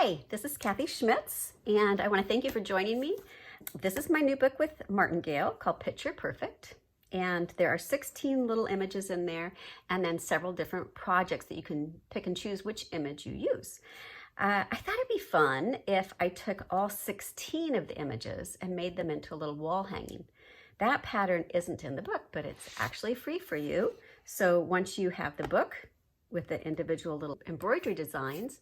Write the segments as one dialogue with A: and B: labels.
A: Hi, this is Kathy Schmitz, and I want to thank you for joining me. This is my new book with Martingale called Picture Perfect, and there are 16 little images in there, and then several different projects that you can pick and choose which image you use. I thought it'd be fun if I took all 16 of the images and made them into a little wall hanging. That pattern isn't in the book, but it's actually free for you. So once you have the book with the individual little embroidery designs,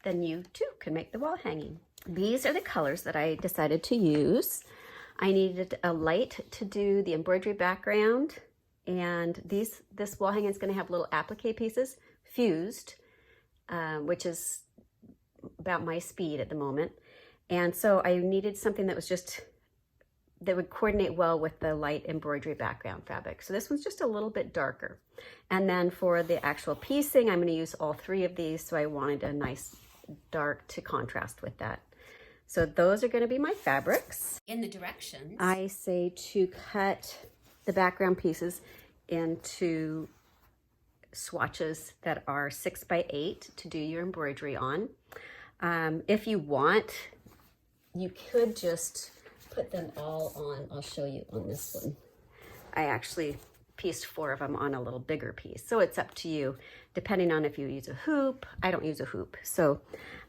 A: then you too can make the wall hanging. These are the colors that I decided to use. I needed a light to do the embroidery background, and this wall hanging is going to have little applique pieces fused, which is about my speed at the moment. And so I needed something that would coordinate well with the light embroidery background fabric. So this one's just a little bit darker. And then for the actual piecing, I'm going to use all three of these, so I wanted a nice dark to contrast with that. So those are going to be my fabrics. In the directions, I say to cut the background pieces into swatches that are 6 by 8 to do your embroidery on. If you want, you could just put them all on. I'll show you on this one. I actually pieced 4 of them on a little bigger piece. So it's up to you, depending on if you use a hoop. I don't use a hoop. So,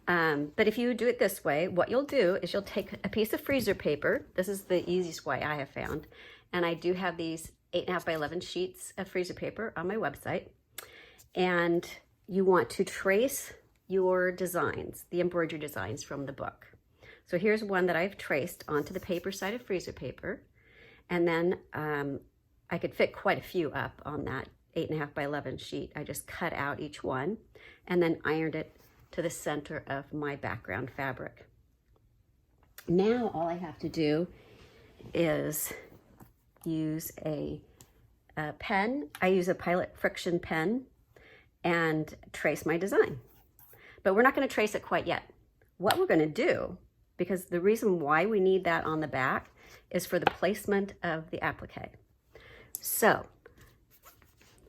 A: but if you do it this way, what you'll do is you'll take a piece of freezer paper. This is the easiest way I have found. And I do have these 8.5 by 11 sheets of freezer paper on my website. And you want to trace your designs, the embroidery designs from the book. So here's one that I've traced onto the paper side of freezer paper. And then I could fit quite a few up on that 8.5 by 11 sheet. I just cut out each one and then ironed it to the center of my background fabric. Now all I have to do is use a pen. I use a Pilot Friction pen and trace my design. But we're not going to trace it quite yet. What we're going to do, because the reason why we need that on the back is for the placement of the applique. So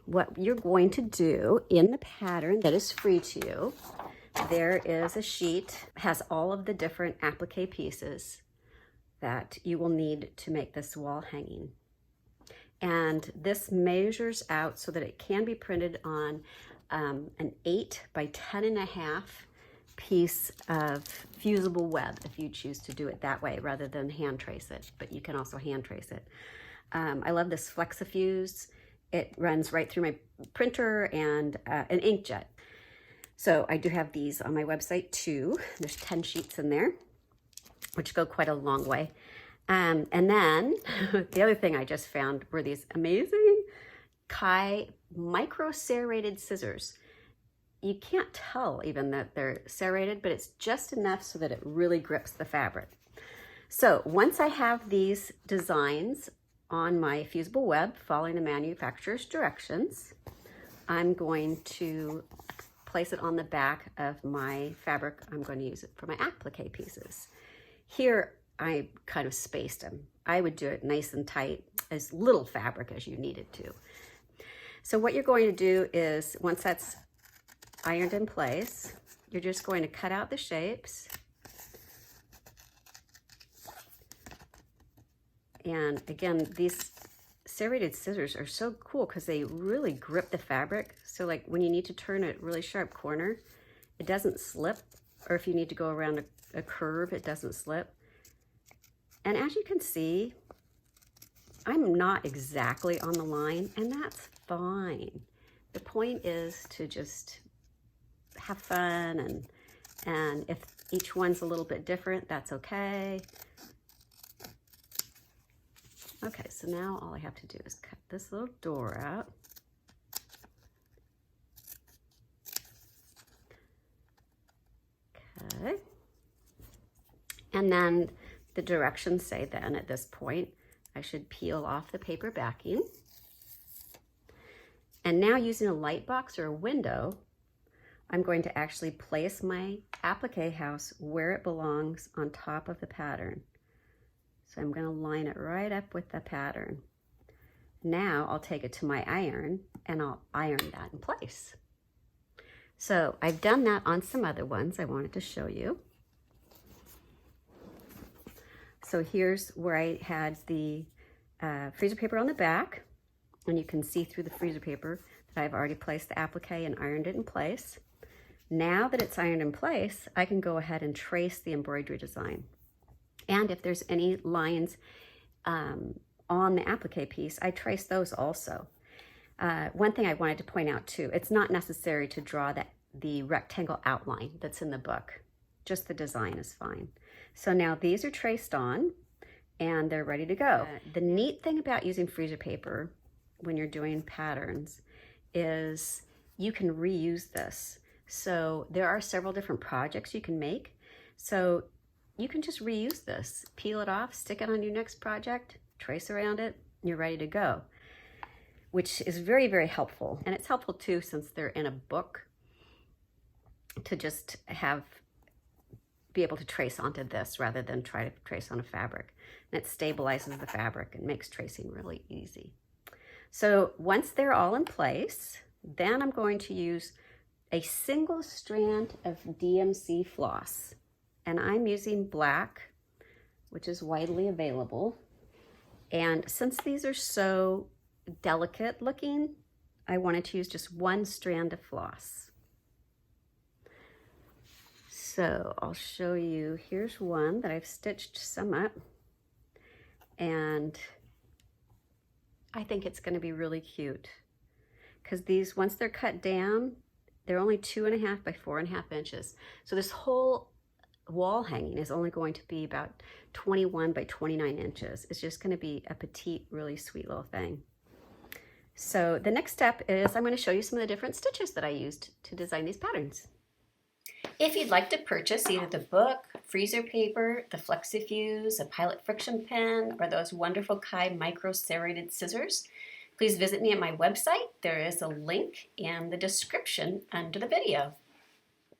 A: what you're going to do in the pattern that is free to you, there is a sheet, has all of the different applique pieces that you will need to make this wall hanging. And this measures out so that it can be printed on an 8 by 10.5 piece of fusible web, if you choose to do it that way rather than hand trace it, but you can also hand trace it. I love this Flexifuse. It runs right through my printer and an inkjet. So I do have these on my website too. There's 10 sheets in there, which go quite a long way. And then the other thing I just found were these amazing Kai micro serrated scissors. You can't tell even that they're serrated, but it's just enough so that it really grips the fabric. So once I have these designs on my fusible web, following the manufacturer's directions, I'm going to place it on the back of my fabric. I'm going to use it for my applique pieces. Here, I kind of spaced them. I would do it nice and tight, as little fabric as you needed to. So what you're going to do is, once that's ironed in place, you're just going to cut out the shapes. And again, these serrated scissors are so cool because they really grip the fabric. So like when you need to turn a really sharp corner, it doesn't slip. Or if you need to go around a curve, it doesn't slip. And as you can see, I'm not exactly on the line, and that's fine. The point is to just have fun, and if each one's a little bit different, that's okay. Okay, so now all I have to do is cut this little door out. Okay. And then the directions say then at this point, I should peel off the paper backing. And now using a light box or a window, I'm going to actually place my applique house where it belongs on top of the pattern. So I'm going to line it right up with the pattern. Now I'll take it to my iron and I'll iron that in place. So I've done that on some other ones I wanted to show you. So here's where I had the freezer paper on the back, and you can see through the freezer paper that I've already placed the applique and ironed it in place. Now that it's ironed in place, I can go ahead and trace the embroidery design. And if there's any lines on the applique piece, I trace those also. One thing I wanted to point out too, it's not necessary to draw the rectangle outline that's in the book. Just the design is fine. So now these are traced on and they're ready to go. The neat thing about using freezer paper when you're doing patterns is you can reuse this. So there are several different projects you can make. So you can just reuse this, peel it off, stick it on your next project, trace around it, and you're ready to go, which is very, very helpful. And it's helpful too, since they're in a book, to just be able to trace onto this rather than try to trace on a fabric. And it stabilizes the fabric and makes tracing really easy. So once they're all in place, then I'm going to use a single strand of DMC floss. And I'm using black, which is widely available. And since these are so delicate looking, I wanted to use just one strand of floss. So I'll show you, here's one that I've stitched some up. And I think it's gonna be really cute, because these, once they're cut down, they're only 2.5 by 4.5 inches. So this whole wall hanging is only going to be about 21 by 29 inches. It's just going to be a petite, really sweet little thing. So the next step is I'm going to show you some of the different stitches that I used to design these patterns. If you'd like to purchase either the book, freezer paper, the FlexiFuse, a Pilot friction pen, or those wonderful Kai micro serrated scissors, please visit me at my website. There is a link in the description under the video.